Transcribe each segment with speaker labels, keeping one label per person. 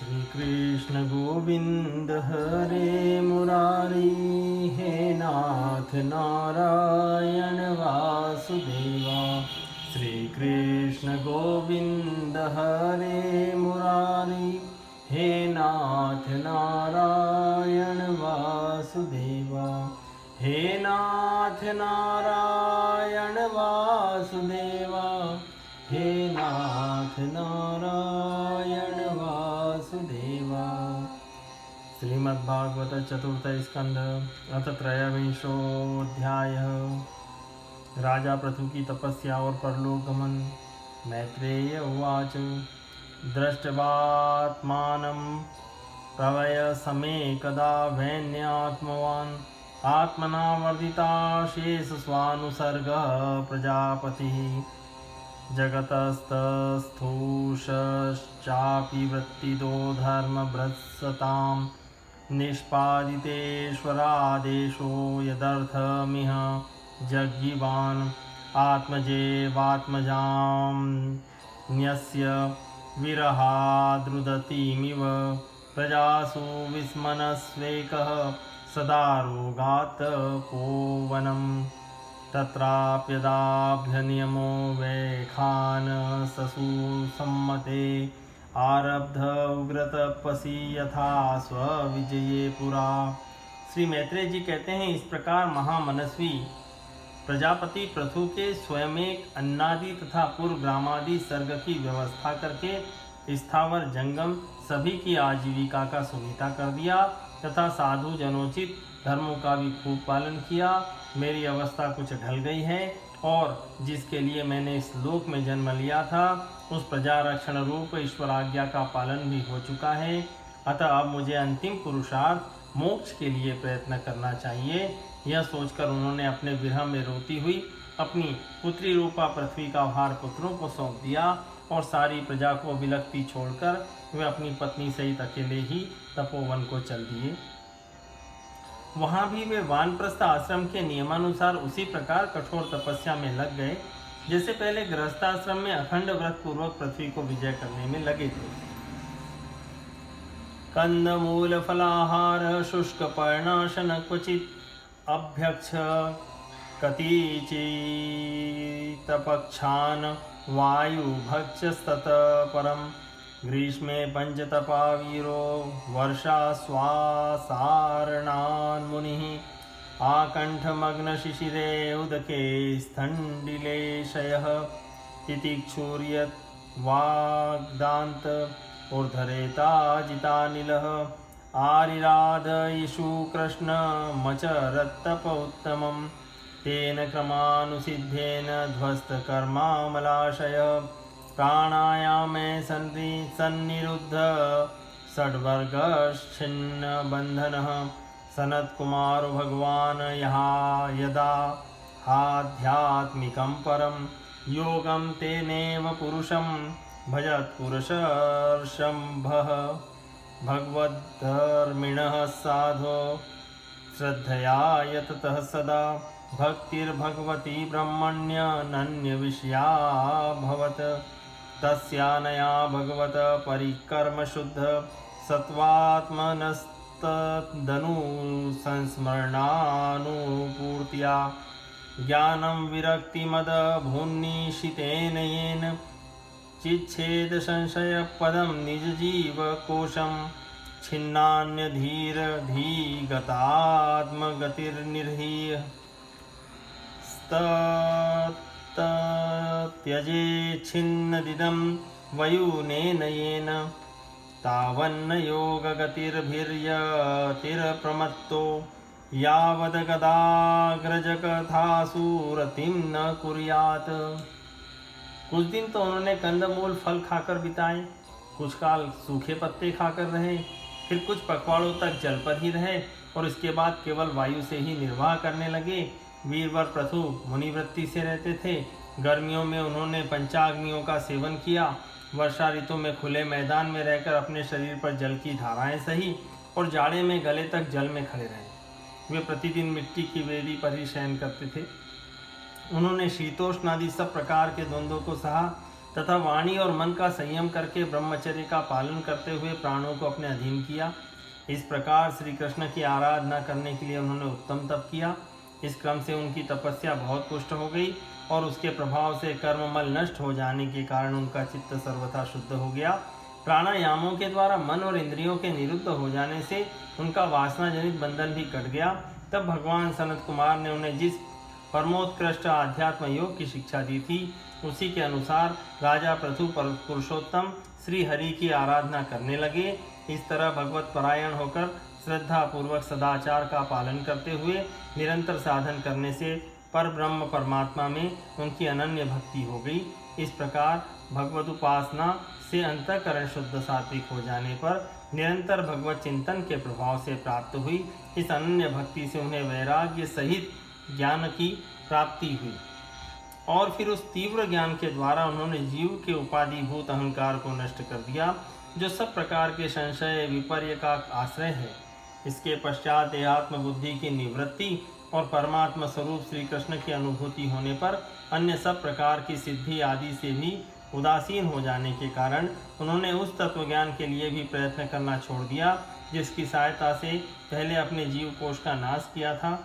Speaker 1: श्री कृष्ण गोविंद हरे मुरारी, हे नाथ नारायण वासुदेवा। श्री कृष्ण गोविंद हरे मुरारी, हे नाथ नारायण वासुदेवा। हे नाथ नारायण वासुदेवा, हे नाथ नारायण वासुदेवा। श्रीमद्भागवत चतुर्थ स्कंद अथ त्रयोविंशोऽध्याय। राजा पृथु की तपस्या और परलोक गमन। मैत्रेय उवाच। दृष्ट्वात्मानं प्रवय समेकदा वैन्यात्मवान्, आत्मना वर्धिताशेष स्वानुसर्गः प्रजापतिः। जगतस्तस्थूषश्चापि वृत्तितो धर्मभ्रत्सतां, निष्पादितेश्वरादेशो यदर्थमिह जज्ञिवान्। आत्मजेवात्मजां न्यस्य विरहाद्रुदतीमिव, प्रजासु विस्मनस्वेकः सदा रोगात् पोवनम्। तत्राप्यदाभ्यनियमो वैखान ससु सम्मते, आरब्ध उग्रतपसि यथा स्वविजये पुरा। श्री मैत्रेय जी कहते हैं, इस प्रकार महामनस्वी प्रजापति पृथु के स्वयं अन्नादि तथा पूर्व ग्रामादि सर्ग की व्यवस्था करके स्थावर जंगम सभी की आजीविका का सुविधा कर दिया तथा साधु जनोचित धर्मों का भी खूब पालन किया। मेरी अवस्था कुछ ढल गई है और जिसके लिए मैंने इस लोक में जन्म लिया था उस प्रजा रक्षण रूप ईश्वर आज्ञा का पालन भी हो चुका है। अतः अब मुझे अंतिम पुरुषार्थ मोक्ष के लिए प्रयत्न करना चाहिए। यह सोचकर उन्होंने अपने विरह में रोती हुई अपनी पुत्री रूपा पृथ्वी का भार पुत्रों को सौंप दिया और सारी प्रजा को विलकती छोड़कर वे अपनी पत्नी सहित अकेले ही तपोवन को चल दिए। वहां भी वे वानप्रस्थ आश्रम के नियमानुसार उसी प्रकार कठोर तपस्या में लग गए जैसे पहले गृहस्थाश्रम में अखंड व्रत पूर्वक पृथ्वी को विजय करने में लगे थे। कंदमूल फलाहार शुष्क पर्णाशन क्वचित, अभ्यक्ष कतिचितपक्षान् वायु भक्ष्यस्तत परम। ग्रीष्मे पंचतपा वीरो वर्षा स्वासारणान् मुनिः, आकण्ठमग्न शिशिरे उदके स्थण्डिलेशयः। तितिक्षुर्यत् वाग्दान्त ऊर्ध्वरेताजितानिलः, आरिराध इषु कृष्णमचरत्तप उत्तमम्। तेन क्रमानुसिद्धेन ध्वस्तकर्मामलाशय, प्राणायामे सन्निरुद्ध षड्वर्गश्छिन्न बन्धनः। सनत्कुमारो भगवान् यदा आध्यात्मिकं परं योगं तेनेव पुरुषं भजत्पुरुषर्षभः। भगवद्धर्मिणः साधो श्रद्धया यततः सदा, भक्तिर्भगवती ब्रह्मण्यनन्यविषया भवत्। तस्यानया भगवत परिकर्म शुद्ध, सत्त्वात्मनस्तदनु संस्मरणानुपूर्त्या। ज्ञानं विरक्तिमद भून्निशितेन येन, चिच्छेद संशय पदं निज जीव कोशं। छिन्नान्यधीरधिगतात्मगतिर्निर्हीय, त्यजे छिन्नदिदं वयुनेन येन। तावन्न योगगतिर्भिर्यतिरप्रमत्तो, यावदगदाग्रजकथासुरतिं न कुर्यात्। कुछ दिन तो उन्होंने कंदमूल फल खाकर बिताए, कुछ काल सूखे पत्ते खाकर रहे, फिर कुछ पखवाड़ों तक जल पर ही रहे और इसके बाद केवल वायु से ही निर्वाह करने लगे। वीरवर पृथु मुनिवृत्ति से रहते थे। गर्मियों में उन्होंने पंचाग्नियों का सेवन किया। वर्षा ऋतु में खुले मैदान में रहकर अपने शरीर पर जल की धाराएं सही और जाड़े में गले तक जल में खड़े रहे। वे प्रतिदिन मिट्टी की वेदी पर ही शयन करते थे। उन्होंने शीतोष्ण आदि सब प्रकार के द्वंद्वों को सहा तथा वाणी और मन का संयम करके ब्रह्मचर्य का पालन करते हुए प्राणों को अपने अधीन किया। इस प्रकार श्री कृष्ण की आराधना करने के लिए उन्होंने उत्तम तप किया। इस क्रम से उनकी तपस्या बहुत पुष्ट हो गई और उसके प्रभाव से कर्ममल नष्ट हो जाने के कारण उनका चित्त सर्वथा शुद्ध हो गया। प्राणायामों के द्वारा मन और इंद्रियों के निरुद्ध हो जाने से उनका वासना जनित बंधन भी कट गया। तब भगवान सनत कुमार ने उन्हें जिस परमोत्कृष्ट आध्यात्म योग की शिक्षा दी थी, उसी के अनुसार राजा पृथु पुरुषोत्तम श्री हरि की आराधना करने लगे। इस तरह भगवत परायण होकर श्रद्धा पूर्वक सदाचार का पालन करते हुए निरंतर साधन करने से पर ब्रह्म परमात्मा में उनकी अनन्य भक्ति हो गई। इस प्रकार भगवत उपासना से अंतःकरण शुद्ध सात्विक हो जाने पर निरंतर भगवत चिंतन के प्रभाव से प्राप्त हुई। इस अनन्य भक्ति से उन्हें वैराग्य सहित ज्ञान की प्राप्ति हुई और फिर उस तीव्र ज्ञान के द्वारा उन्होंने जीव के उपाधिभूत अहंकार को नष्ट कर दिया, जो सब प्रकार के संशय विपर्य का आश्रय है। इसके पश्चात देहात्म बुद्धि की निवृत्ति और परमात्मा स्वरूप श्री कृष्ण की अनुभूति होने पर अन्य सब प्रकार की सिद्धि आदि से भी उदासीन हो जाने के कारण उन्होंने उस तत्वज्ञान के लिए भी प्रयत्न करना छोड़ दिया, जिसकी सहायता से पहले अपने जीव कोश का नाश किया था।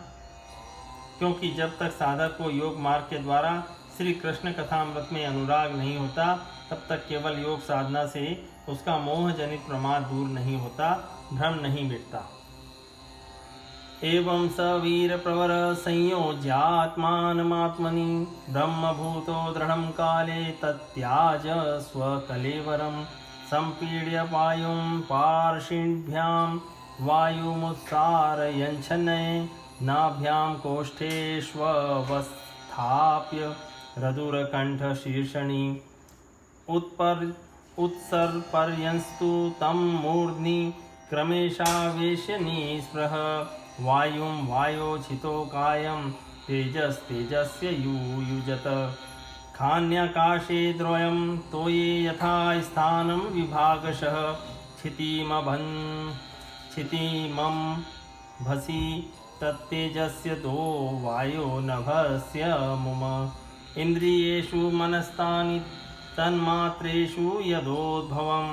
Speaker 1: क्योंकि जब तक साधक को योग मार्ग के द्वारा श्री कृष्ण कथामृत में अनुराग नहीं होता, तब तक केवल योग साधना से उसका मोह जनित प्रमाद दूर नहीं होता, भ्रम नहीं मिटता। एवं स वीर प्रवर संयोज्यात्मानमात्मनि ब्रह्मभूतो दृढ़ं काले तत्याज स्वकलेवरं संपीड्य वायुं पार्षिभ्यां वायुमुत्सारयञ्छन्नये नाभ्यां कोष्ठेष्वस्थाप्य रदुरकण्ठशीर्षणि उत्सर्पर्यंस्तु तं मूर्ध्नि क्रमेशावेश्य निःस्पृह वायुं वायोचितो कायं तेजस्तेजस्य युयुजत खान्याकाशे द्रोयं तोये यथा स्थानं विभागशः क्षितिमं भसि तत्तेजस्य दो वायो नभस्य मुम इन्द्रियेषु मनस्तानि तन्मात्रेषु यदोद्भवं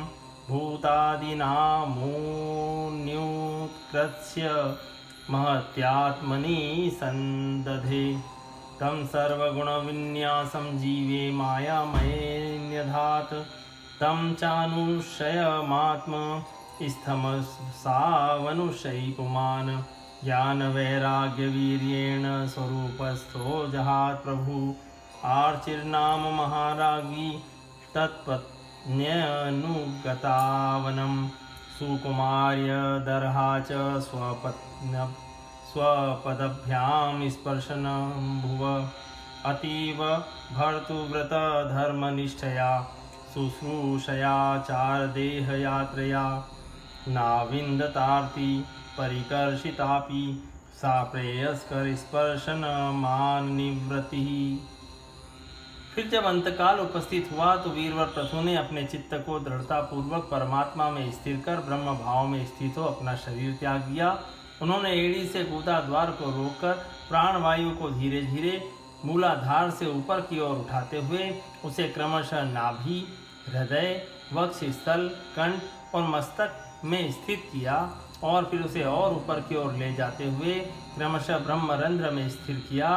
Speaker 1: भूतादीनामून्युत्कृत्य महत्यात्मनि सन्दधे तं सर्वगुणविन्यासं जीवे मायामये न्यधात् तं चानुशयमात्म स्थमसावनुशयि पुमान् ज्ञानवैराग्यवीर्येण स्वरूपस्थो जहात् प्रभु आर्चिर्नाम महारागी तत्पत्न्यनुगतावनं सुकुमार्य दर्हा च स्वपदभ्यां स्पर्शनं भुव अतीव भर्तृव्रतधर्मनिष्ठया शुश्रूषया चारदेहयात्रया नाविन्दतार्ति परिकर्षितापि सा प्रेयस्कर स्पर्शनमाननिवृत्तिः। फिर जब अंतकाल उपस्थित हुआ तो वीरवर प्रथु ने अपने चित्त को दृढ़ता पूर्वक परमात्मा में स्थिर कर ब्रह्म भाव में स्थित हो अपना शरीर त्याग दिया। उन्होंने एड़ी से गूदा द्वार को रोककर प्राणवायु को धीरे धीरे मूलाधार से ऊपर की ओर उठाते हुए उसे क्रमशः नाभि, हृदय, वक्षस्थल, कंठ और मस्तक में स्थित किया और फिर उसे और ऊपर की ओर ले जाते हुए क्रमशः ब्रह्मरंध्र में स्थिर किया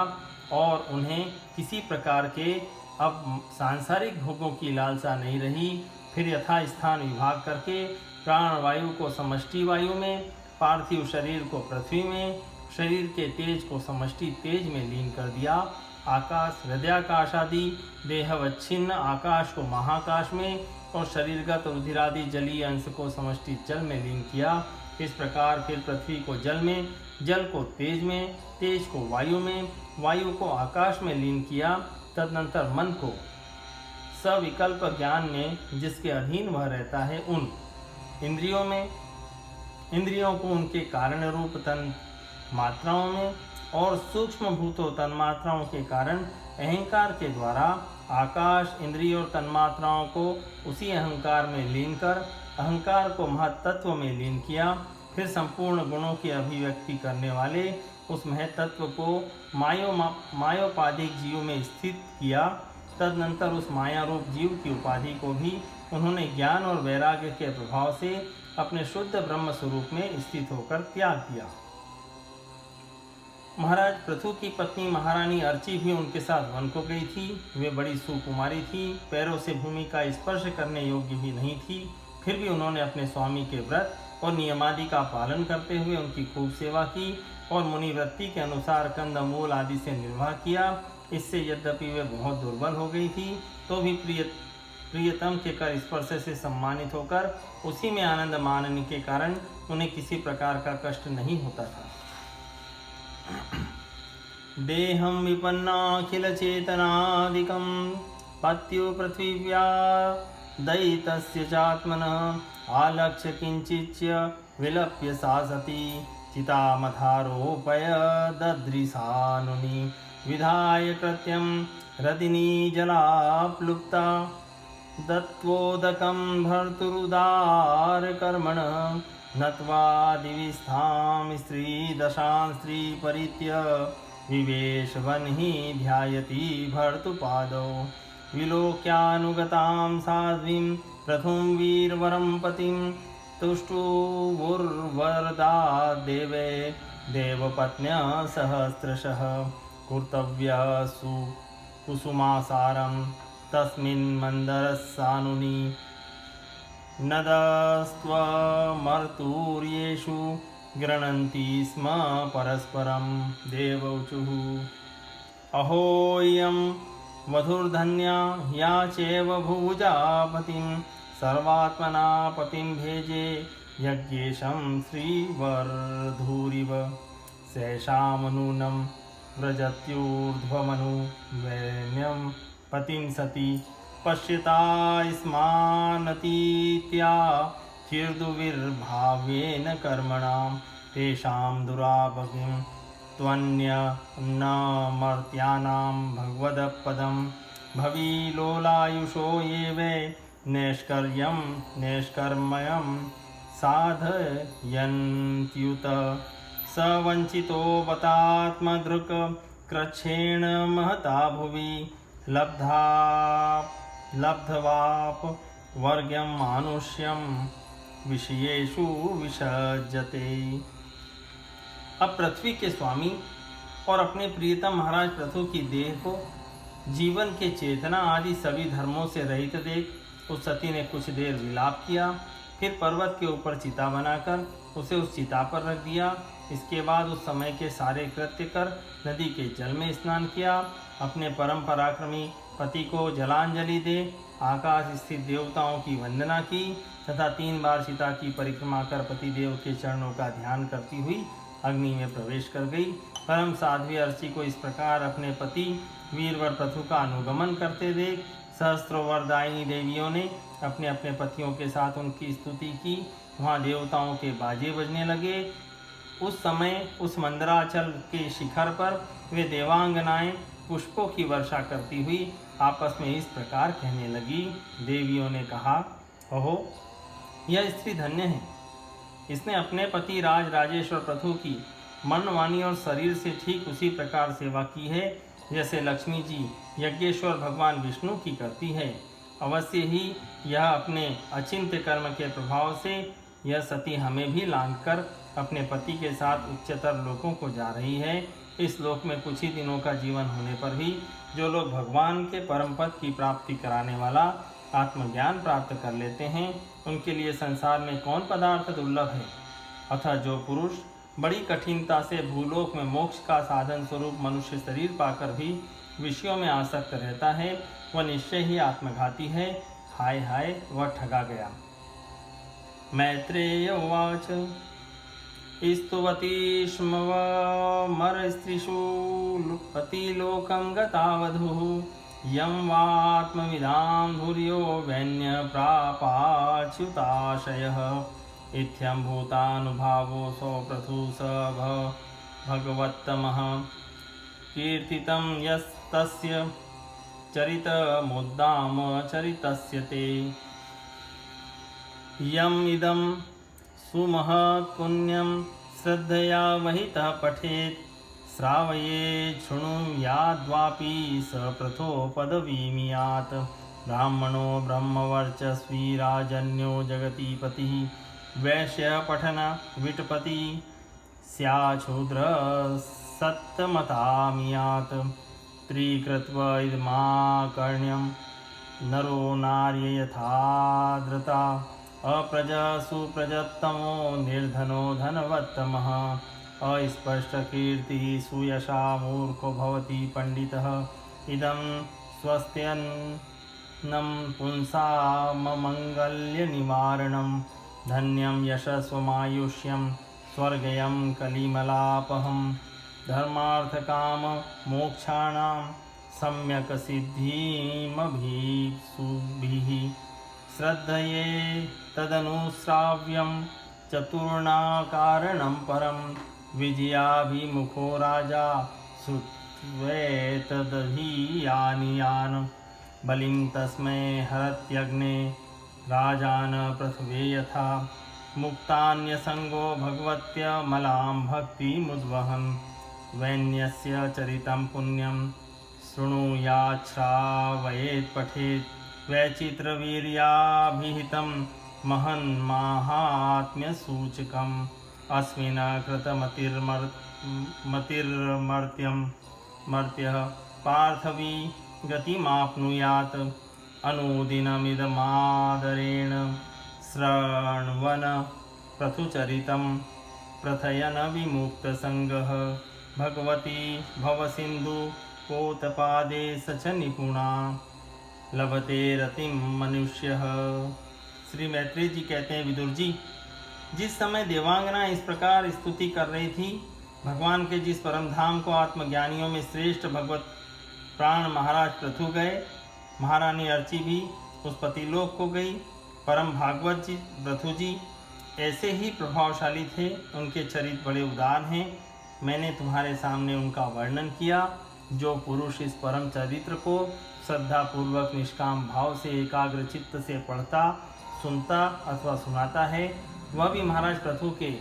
Speaker 1: और उन्हें किसी प्रकार के अब सांसारिक भोगों की लालसा नहीं रही। फिर यथा स्थान विभाग करके प्राणवायु को समष्टि वायु में, पार्थिव शरीर को पृथ्वी में, शरीर के तेज को समष्टि तेज में लीन कर दिया। आकाश, हृदयाकाश आदि देहवच्छिन्न आकाश को महाकाश में और शरीरगत रुधिरादि जलीय अंश को समष्टि जल में लीन किया। इस प्रकार फिर पृथ्वी को जल में, जल को तेज में, तेज को वायु में, वायु को आकाश में लीन किया। तदनंतर मन को सविकल्प ज्ञान में जिसके अधीन वह रहता है उन इंद्रियों में, इंद्रियों को उनके कारण रूप तन मात्राओं में और सूक्ष्म भूतों तन्मात्राओं के कारण अहंकार के द्वारा आकाश, इंद्रिय और तन्मात्राओं को उसी अहंकार में लीन कर अहंकार को महत्तत्व में लीन किया। फिर संपूर्ण गुणों की अभिव्यक्ति करने वाले उस महत्तत्व को मायोपाधिक जीव में स्थित किया तदनंतर उस माया रूप जीव की उपाधि को भी उन्होंने ज्ञान और वैराग्य के प्रभाव से अपने शुद्ध ब्रह्म स्वरूप में स्थित होकर त्याग दिया। महाराज पृथु की पत्नी महारानी अर्ची भी उनके साथ वन को गई थी। वे बड़ी सुकुमारी थी, पैरों से भूमि का स्पर्श करने योग्य भी नहीं थी। फिर भी उन्होंने अपने स्वामी के व्रत और नियमादि का पालन करते हुए उनकी खूब सेवा की और मुनिवृत्ति के अनुसार कंदमूल आदि से निर्वाह किया। इससे यद्यपि वे बहुत दुर्बल हो गई थी, तो भी प्रियतम के कर स्पर्श से सम्मानित होकर उसी में आनंद मानने के कारण उन्हें किसी प्रकार का कष्ट नहीं होता था। देहं विपन्नाखिल चेतनादिकं पत्यो पृथिव्या दयितस्य चात्मनः आलक्ष्य किंचिच्य विलप्य सा सती चितामथारोपय ददृशानुनि विधाय कृत्यं रदिनी जलाप्लुप्ता दत्वोदकं भर्तुरुदारकर्मणः नत्वा दिविस्थां स्त्रीदशां स्त्रीपरित्य विवेशवन्हि ध्यायति भर्तुपादौ विलोक्यानुगतां साध्वीं प्रथुं वीरवरं पतिं तुष्टुवुर्वरदा देवे देवपत्न्या सहस्रशः कर्तव्यसु कुसुमासारं तस्मिन् मन्दरस्सानुनि नदस्त्वमर्तूर्येषु गृह्णन्ति स्म परस्परं देवौचुः अहोऽयं वधुर्धन्या या चैव भुजापतिं सर्वात्मना पतिं भेजे यज्ञेशं श्रीवरधूरिव सैषामनूनं व्रजत्यूर्ध्वमनुवैन्यं पतिं सती पश्यता स्मानतीत्या चिर्दुर्विर्भावेन कर्मणां तेषां दुराभगिं त्वन्यन्नमर्त्यानां भगवदपदं भविलोलायुषो ये वै नैष्कर्यं नैष्कर्म्यं साधयन्त्युत स वञ्चितो बतात्मदृक् कृच्छ्रेण महता भुवि लब्धवाप वर्ग्यं मानुष्यं विषयेषु विसज्जते। अब पृथ्वी के स्वामी और अपने प्रियतम महाराज पृथु की देह को जीवन के चेतना आदि सभी धर्मों से रहित देख उस सती ने कुछ देर विलाप किया। फिर पर्वत के ऊपर चिता बनाकर उसे उस चिता पर रख दिया। इसके बाद उस समय के सारे कृत्य कर नदी के जल में स्नान किया। अपने परम पराक्रमी पति को जलांजलि दे आकाश स्थित देवताओं की वंदना की तथा 3 बार सीता की परिक्रमा कर पति देव के चरणों का ध्यान करती हुई अग्नि में प्रवेश कर गई। परम साध्वी अर्ची को इस प्रकार अपने पति वीरवर पृथु का अनुगमन करते देख सहस्त्रों वरदायिनी देवियों ने अपने अपने पतियों के साथ उनकी स्तुति की। वहाँ देवताओं के बाजे बजने लगे। उस समय उस मंदराचल के शिखर पर वे देवांगनाएं पुष्पों की वर्षा करती हुई आपस में इस प्रकार कहने लगी। देवियों ने कहा, ओहो, यह स्त्री धन्य है। इसने अपने पति राज राजेश्वर पृथु की मन वाणी और शरीर से ठीक उसी प्रकार सेवा की है जैसे लक्ष्मी जी यज्ञेश्वर भगवान विष्णु की करती है। अवश्य ही यह अपने अचिंत्य कर्म के प्रभाव से यह सती हमें भी लांघकर अपने पति के साथ उच्चतर लोकों को जा रही है। इस लोक में कुछ ही दिनों का जीवन होने पर भी जो लोग भगवान के परम पद की प्राप्ति कराने वाला आत्मज्ञान प्राप्त कर लेते हैं, उनके लिए संसार में कौन पदार्थ दुर्लभ है। अतः जो पुरुष बड़ी कठिनता से भूलोक में मोक्ष का साधन स्वरूप मनुष्य शरीर पाकर भी विषयों में आसक्त रहता है, वह निश्चय ही आत्मघाती है। हाय हाय, वह ठगा गया। मैत्रेय उवाच स्तुवती स्मरस्त्रिषु पतिलोकं गता वधूः यं वात्मविदां धुर्यो वैन्यप्रापाच्युताशयः इत्थं भूतानुभावो सौप्रथु स भगवत्तमः कीर्तितं यस्तस्य चरितमुद्दाम चरितस्य ते यम् इदं सुमहत् पुण्यं श्रद्धया वहितः पठेत् श्रावये शृणुयाद्वापि स प्रथो पदवीमियात् ब्राह्मणो ब्रह्मवर्चस्वी राजन्यो जगतीपतिः वैश्य पठन विटपति स्याच्छूद्र सत्तमतामियात् त्रिकृत्व इदमाकर्ण्यं नरो नार्य यथाद्रता अप्रजा सुप्रजतमो निर्धनो धनवत्तमः अस्पष्टकीर्तिः सुयशा मूर्खो भवति पंडितः इदं स्वस्त्यन्नं पुंसाममङ्गल्यनिवारणं धन्यं यशस्वमायुष्यं स्वर्गयं कलिमलापहं धर्मार्थकाममोक्षाणां सम्यक् सिद्धिमभीप्सुभिः श्रद्धये तदनुश्राव्यं चतुर्णाकारणं परं विजयाभिमुखो राजा श्रुत्वेतदधियानियान् बलिं तस्मै हरत्यग्ने राजान पृथ्वे यथा मुक्तान्यसंगो भगवत्यमलां भक्तिमुद्वहन् वैन्यस्य चरितं पुण्यं शृणुयाच्छ्रावयेत् पठेत् वैचित्रवीर्याभिहितं महन्माहात्म्यसूचकम् अस्मिन् कृतमतिर्मर्त्यं मर्त्यः पार्थवी गतिमाप्नुयात् अनुदिनमिदमादरेण शृण्वन् पृथुचरितं प्रथयन् विमुक्तसङ्गः भगवती भवसिन्धु पोतपादे स च निपुणा लभते रतिम मनुष्यः। श्री मैत्रेय जी कहते हैं, विदुर जी, जिस समय देवांगना इस प्रकार स्तुति कर रही थी, भगवान के जिस परम धाम को आत्मज्ञानियों में श्रेष्ठ भगवत प्राण महाराज पृथु गए, महारानी अर्ची भी उस पतिलोक को गई। परम भागवत जी पृथु जी ऐसे ही प्रभावशाली थे, उनके चरित्र बड़े उदार हैं। मैंने तुम्हारे सामने उनका वर्णन किया। जो पुरुष इस परम चरित्र को श्रद्धा पूर्वक निष्काम भाव से एकाग्र चित्त से पढ़ता, सुनता अथवा सुनाता है, वह भी महाराज पृथु के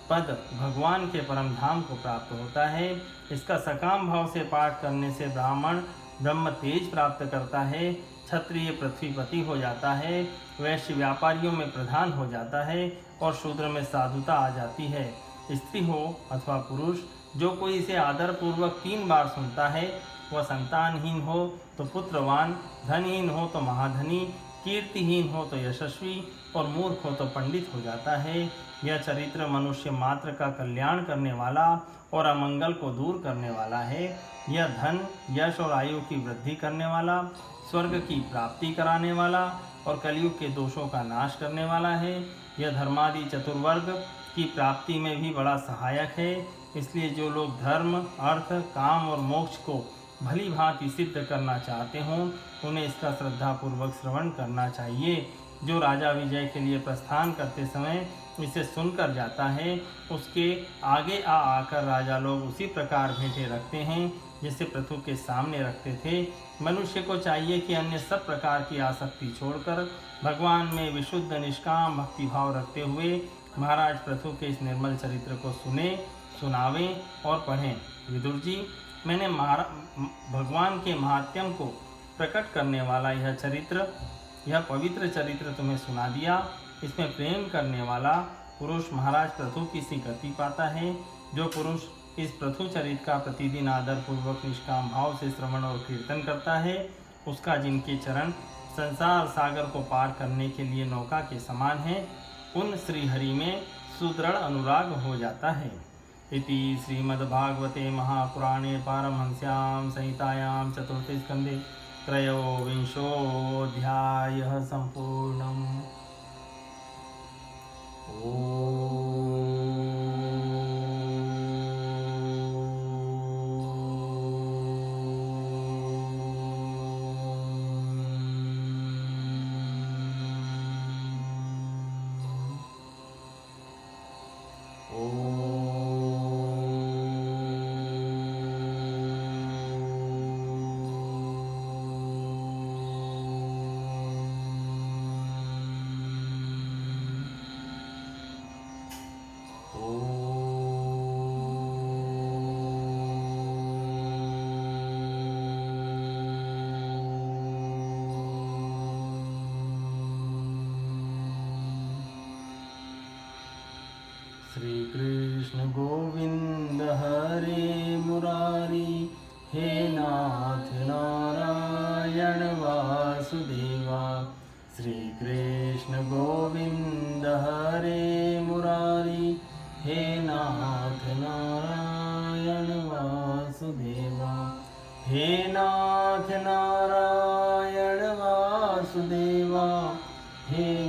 Speaker 1: पद भगवान के परम धाम को प्राप्त होता है। इसका सकाम भाव से पाठ करने से ब्राह्मण ब्रह्म तेज प्राप्त करता है, क्षत्रिय पृथ्वीपति हो जाता है, वैश्य व्यापारियों में प्रधान हो जाता है और शूद्र में साधुता आ जाती है। स्त्री हो अथवा पुरुष, जो कोई इसे आदर पूर्वक 3 बार सुनता है, वह संतानहीन हो तो पुत्रवान, धनहीन हो तो महाधनी, कीर्तिहीन हो तो यशस्वी और मूर्ख हो तो पंडित हो जाता है। यह चरित्र मनुष्य मात्र का कल्याण करने वाला और अमंगल को दूर करने वाला है। यह धन, यश और आयु की वृद्धि करने वाला, स्वर्ग की प्राप्ति कराने वाला और कलयुग के दोषों का नाश करने वाला है। यह धर्मादि चतुर्वर्ग की प्राप्ति में भी बड़ा सहायक है। इसलिए जो लोग धर्म, अर्थ, काम और मोक्ष को भली भांति सिद्ध करना चाहते हों, उन्हें इसका श्रद्धापूर्वक श्रवण करना चाहिए। जो राजा विजय के लिए प्रस्थान करते समय इसे सुनकर जाता है, उसके आगे आकर राजा लोग उसी प्रकार भेंटे रखते हैं जैसे पृथु के सामने रखते थे। मनुष्य को चाहिए कि अन्य सब प्रकार की आसक्ति छोड़कर भगवान में विशुद्ध निष्काम भक्तिभाव रखते हुए महाराज पृथु के इस निर्मल चरित्र को सुने, सुनावें और पढ़ें। विदुर जी, मैंने भगवान के महात्म्य को प्रकट करने वाला यह पवित्र चरित्र तुम्हें सुना दिया। इसमें प्रेम करने वाला पुरुष महाराज पृथु की सी गति पाता है। जो पुरुष इस पृथु चरित्र का प्रतिदिन आदर पूर्वक निष्काम भाव से श्रवण और कीर्तन करता है, उसका जिनके चरण संसार सागर को पार करने के लिए नौका के समान है, उन श्रीहरि में सुदृढ़ अनुराग हो जाता है। इति श्रीमद्भागवते महापुराणे पारमहंस्यां संहितायां चतुर्थे स्कन्धे त्रयोविंशोऽध्यायः सम्पूर्णम्। श्री कृष्ण गोविंद हरे मुरारी, हे नाथ नारायण वासुदेवा। श्री कृष्ण गोविंद हरे मुरारी, हे नाथ नारायण वासुदेवा। हे नाथ नारायण वासुदेवा, हे